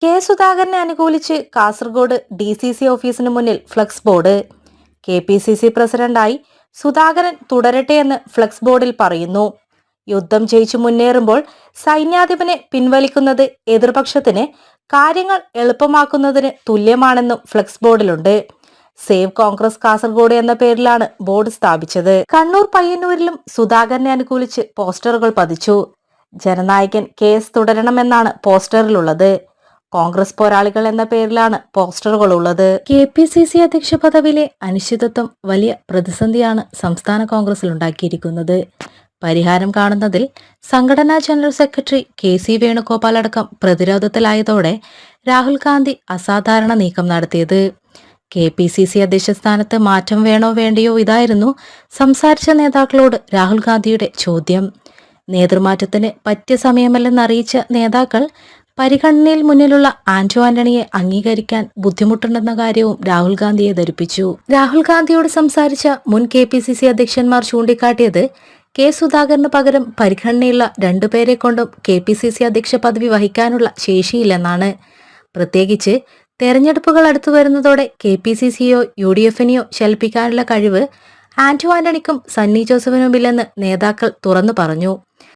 K സുധാകരനെ അനുകൂലിച്ച് Kasaragod DCC ഓഫീസിന് മുന്നിൽ ഫ്ലക്സ് ബോർഡ്. KPCC പ്രസിഡന്റായി സുധാകരൻ തുടരട്ടെയെന്ന് ഫ്ലക്സ് ബോർഡിൽ പറയുന്നു. യുദ്ധം ജയിച്ചു മുന്നേറുമ്പോൾ സൈന്യാധിപനെ പിൻവലിക്കുന്നത് എതിർപക്ഷത്തിന് കാര്യങ്ങൾ എളുപ്പമാക്കുന്നതിന് തുല്യമാണെന്നും ഫ്ലക്സ് ബോർഡിലുണ്ട്. സേവ് കോൺഗ്രസ് കാസർഗോഡ് എന്ന പേരിലാണ് ബോർഡ് സ്ഥാപിച്ചത്. കണ്ണൂർ പയ്യന്നൂരിലും സുധാകരനെ അനുകൂലിച്ച് പോസ്റ്ററുകൾ പതിച്ചു. ജനനായകൻ KS തുടരണമെന്നാണ് പോസ്റ്ററിലുള്ളത്. കോൺഗ്രസ് പോരാളികൾ എന്ന പേരിലാണ് പോസ്റ്ററുകൾ ഉള്ളത്. KPCC അധ്യക്ഷ പദവിയിലെ അനിശ്ചിതത്വം വലിയ പ്രതിസന്ധിയാണ് സംസ്ഥാന കോൺഗ്രസിൽ ഉണ്ടാക്കിയിരിക്കുന്നത്. പരിഹാരം കാണുന്നതിൽ സംഘടനാ ജനറൽ സെക്രട്ടറി KC വേണുഗോപാൽ അടക്കം പ്രതിരോധത്തിലായതോടെ രാഹുൽ ഗാന്ധി അസാധാരണ നീക്കം നടത്തിയത്. KPCC അധ്യക്ഷ സ്ഥാനത്ത് മാറ്റം വേണോ വേണ്ടയോ ഇതായിരുന്നു സംസാരിച്ച നേതാക്കളോട് രാഹുൽ ഗാന്ധിയുടെ ചോദ്യം. നേതൃമാറ്റത്തിന് പറ്റിയ സമയമല്ലെന്നറിയിച്ച നേതാക്കൾ പരിഗണനയിൽ മുന്നിലുള്ള ആന്റോ ആന്റണിയെ അംഗീകരിക്കാൻ ബുദ്ധിമുട്ടുണ്ടെന്ന കാര്യവും രാഹുൽ ഗാന്ധിയെ ധരിപ്പിച്ചു. രാഹുൽ ഗാന്ധിയോട് സംസാരിച്ച മുൻ KPCC അധ്യക്ഷന്മാർ ചൂണ്ടിക്കാട്ടിയത് K സുധാകരന് പകരം പരിഗണനയുള്ള രണ്ടുപേരെ കൊണ്ടും KPCC അധ്യക്ഷ പദവി വഹിക്കാനുള്ള ശേഷിയില്ലെന്നാണ്. പ്രത്യേകിച്ച് തെരഞ്ഞെടുപ്പുകൾ അടുത്തു വരുന്നതോടെ KPCCയോ UDFനെയോ ശൽപ്പിക്കാനുള്ള കഴിവ് ആന്റോ ആന്റണിക്കും സണ്ണി ജോസഫിനുമില്ലെന്ന് നേതാക്കൾ തുറന്നു പറഞ്ഞു.